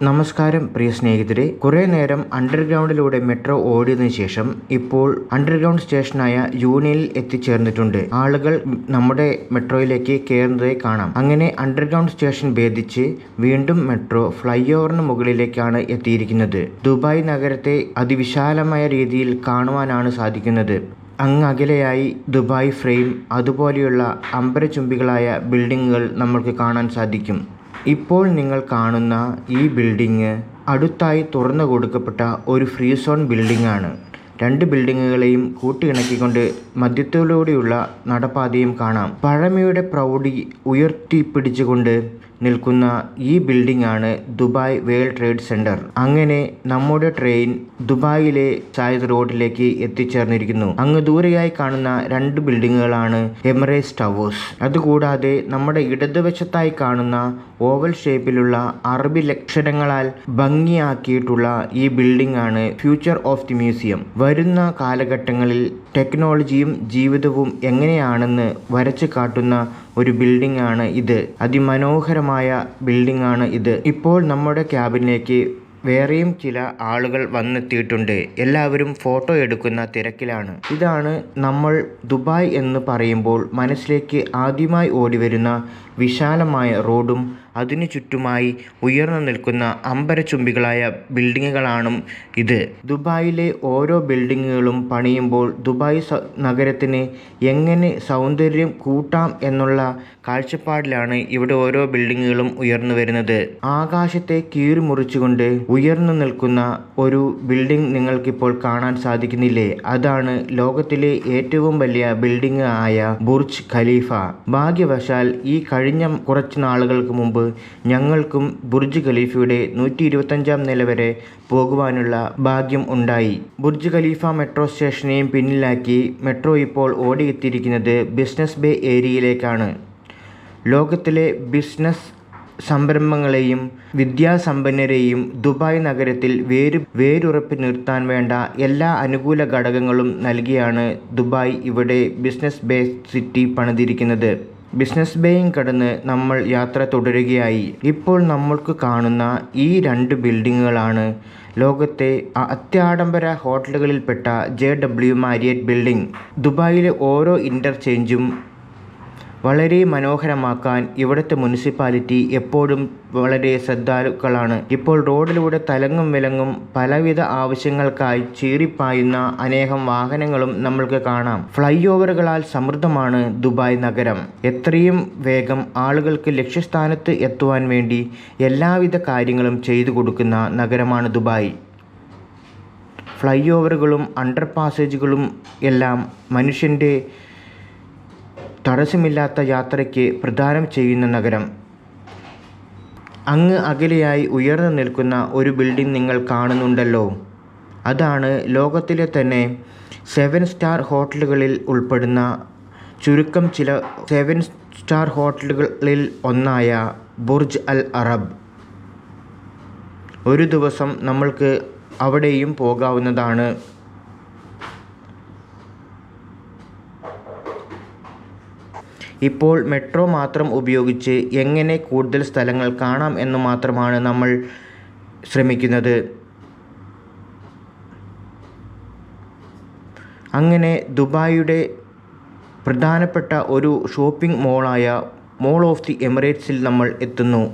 നമസ്കാരം പ്രിയ സ്നേഹിതരെ, കുറേ നേരം അണ്ടർഗ്രൗണ്ടിലൂടെ മെട്രോ ഓടിയതിനു ശേഷം ഇപ്പോൾ അണ്ടർഗ്രൗണ്ട് സ്റ്റേഷനായ യൂണിയനിൽ എത്തിച്ചേർന്നിട്ടുണ്ട്. ആളുകൾ നമ്മുടെ മെട്രോയിലേക്ക് കയറുന്നതായി കാണാം. അങ്ങനെ അണ്ടർഗ്രൗണ്ട് സ്റ്റേഷൻ ഭേദിച്ച് വീണ്ടും മെട്രോ ഫ്ലൈ ഓവറിന് മുകളിലേക്കാണ് എത്തിയിരിക്കുന്നത്. ദുബായ് നഗരത്തെ അതിവിശാലമായ രീതിയിൽ കാണുവാനാണ് സാധിക്കുന്നത്. അങ്ങകലെയായി ദുബായ് ഫ്രെയിം അതുപോലെയുള്ള അംബരചുംബികളായ ബിൽഡിങ്ങുകൾ നമ്മൾക്ക് കാണാൻ സാധിക്കും. ഇപ്പോൾ നിങ്ങൾ കാണുന്ന ഈ ബിൽഡിംഗ് അടുത്തായി തുറന്നു കൊടുക്കപ്പെട്ട ഒരു ഫ്രീ സോൺ ബിൽഡിംഗ് ആണ്. രണ്ട് ബിൽഡിങ്ങുകളെയും കൂട്ടിയിണക്കിക്കൊണ്ട് മധ്യത്തിലൂടെയുള്ള നടപ്പാതയും കാണാം. പഴമയുടെ പ്രൗഢി ഉയർത്തിപ്പിടിച്ചുകൊണ്ട് നിൽക്കുന്ന ഈ ബിൽഡിംഗ് ആണ് ദുബായ് വേൾഡ് ട്രേഡ് സെന്റർ. അങ്ങനെ നമ്മുടെ ട്രെയിൻ ദുബായിലെ സായിദ് റോഡിലേക്ക് എത്തിച്ചേർന്നിരിക്കുന്നു. അങ്ങ് ദൂരെയായി കാണുന്ന രണ്ട് ബിൽഡിങ്ങുകളാണ് എമിറേറ്റ്സ് ടവേഴ്സ്. അതുകൂടാതെ നമ്മുടെ ഇടതുവശത്തായി കാണുന്ന ഓവൽ ഷേപ്പിലുള്ള അറബി ലക്ഷണങ്ങളാൽ ഭംഗിയാക്കിയിട്ടുള്ള ഈ ബിൽഡിംഗ് ആണ് ഫ്യൂച്ചർ ഓഫ് ദി മ്യൂസിയം. വരുന്ന കാലഘട്ടങ്ങളിൽ ടെക്നോളജിയും ജീവിതവും എങ്ങനെയാണെന്ന് വരച്ചു കാട്ടുന്ന ഒരു ബിൽഡിംഗ് ആണ് ഇത്. അതിമനോഹരമായ ബിൽഡിംഗ് ആണ് ഇത്. ഇപ്പോൾ നമ്മുടെ ക്യാബിനിലേക്ക് വേറെയും ചില ആളുകൾ വന്നെത്തിയിട്ടുണ്ട്. എല്ലാവരും ഫോട്ടോ എടുക്കുന്ന തിരക്കിലാണ്. ഇതാണ് നമ്മൾ ദുബായ് എന്ന് പറയുമ്പോൾ മനസ്സിലേക്ക് ആദ്യമായി ഓടിവരുന്ന വിശാലമായ റോഡും അതിനു ചുറ്റുമായി ഉയർന്നു നിൽക്കുന്ന അംബരചുംബികളായ ബിൽഡിങ്ങുകളാണ് ഇത്. ദുബായിലെ ഓരോ ബിൽഡിങ്ങുകളും പണിയുമ്പോൾ ദുബായ് നഗരത്തിന് എങ്ങനെ സൗന്ദര്യം കൂട്ടാം എന്നുള്ള കാഴ്ചപ്പാടിലാണ് ഇവിടെ ഓരോ ബിൽഡിങ്ങുകളും ഉയർന്നു വരുന്നത്. ആകാശത്തെ കീറിമുറിച്ചുകൊണ്ട് ഉയർന്നു നിൽക്കുന്ന ഒരു ബിൽഡിംഗ് നിങ്ങൾക്കിപ്പോൾ കാണാൻ സാധിക്കുന്നില്ലേ? അതാണ് ലോകത്തിലെ ഏറ്റവും വലിയ ബിൽഡിംഗ് ആയ ബുർജ് ഖലീഫ. ഭാഗ്യവശാൽ ഈ കഴിഞ്ഞ കുറച്ച് നാളുകൾക്ക് മുമ്പ് ഞങ്ങൾക്കും ബുർജ് ഖലീഫയുടെ 125-ാം നില വരെ പോകുവാനുള്ള ഭാഗ്യം ഉണ്ടായി. ബുർജ് ഖലീഫ മെട്രോ സ്റ്റേഷനെയും പിന്നിലാക്കി മെട്രോ ഇപ്പോൾ ഓടിയെത്തിയിരിക്കുന്നത് ബിസിനസ് ബേ ഏരിയയിലേക്കാണ്. ലോകത്തിലെ ബിസിനസ് സംരംഭങ്ങളെയും വിദ്യാസമ്പന്നരെയും ദുബായ് നഗരത്തിൽ വേരുറപ്പി നിർത്താൻ വേണ്ട എല്ലാ അനുകൂല ഘടകങ്ങളും നൽകിയാണ് ദുബായ് ഇവിടെ ബിസിനസ് ബേ സിറ്റി പണിതിരിക്കുന്നത്. ബിസിനസ് ബേയും കടന്ന് നമ്മൾ യാത്ര തുടരുകയായി. ഇപ്പോൾ നമ്മൾക്ക് കാണുന്ന ഈ രണ്ട് ബിൽഡിങ്ങുകളാണ് ലോകത്തെ അത്യാഡംബര ഹോട്ടലുകളിൽപ്പെട്ട JW മാരിയറ്റ് ബിൽഡിംഗ്. ദുബായിലെ ഓരോ ഇൻ്റർചേഞ്ചും വളരെ മനോഹരമാക്കാൻ ഇവിടുത്തെ മുനിസിപ്പാലിറ്റി എപ്പോഴും വളരെ ശ്രദ്ധാലുക്കളാണ്. ഇപ്പോൾ റോഡിലൂടെ തലങ്ങും വിലങ്ങും പലവിധ ആവശ്യങ്ങൾക്കായി ചീറിപ്പായുന്ന അനേകം വാഹനങ്ങളും നമ്മൾക്ക് കാണാം. ഫ്ലൈ ഓവറുകളാൽ സമൃദ്ധമാണ് ദുബായ് നഗരം. എത്രയും വേഗം ആളുകൾക്ക് ലക്ഷ്യസ്ഥാനത്ത് എത്തുവാൻ വേണ്ടി എല്ലാവിധ കാര്യങ്ങളും ചെയ്തു കൊടുക്കുന്ന നഗരമാണ് ദുബായ്. ഫ്ലൈ ഓവറുകളും അണ്ടർ പാസേജുകളും എല്ലാം മനുഷ്യൻ്റെ തടസ്സമില്ലാത്ത യാത്രയ്ക്ക് പ്രദാനം ചെയ്യുന്ന നഗരം. അങ്ങ് അകലെയായി ഉയർന്നു നിൽക്കുന്ന ഒരു ബിൽഡിംഗ് നിങ്ങൾ കാണുന്നുണ്ടല്ലോ. അതാണ് ലോകത്തിലെ തന്നെ 7 സ്റ്റാർ ഹോട്ടലുകളിൽ ഉൾപ്പെടുന്ന ചുരുക്കം ചില 7 സ്റ്റാർ ഹോട്ടലുകളിൽ ഒന്നായ ബുർജ് അൽ അറബ്. ഒരു ദിവസം നമ്മൾക്ക് അവിടെയും പോകാവുന്നതാണ്. ഇപ്പോൾ മെട്രോ മാത്രം ഉപയോഗിച്ച് എങ്ങനെ കൂടുതൽ സ്ഥലങ്ങൾ കാണാം എന്ന് മാത്രമാണ് നമ്മൾ ശ്രമിക്കുന്നത്. അങ്ങനെ ദുബായിയുടെ പ്രധാനപ്പെട്ട ഒരു ഷോപ്പിംഗ് മോളായ മോൾ ഓഫ് ദി എമിറേറ്റ്സിൽ നമ്മൾ എത്തുന്നു.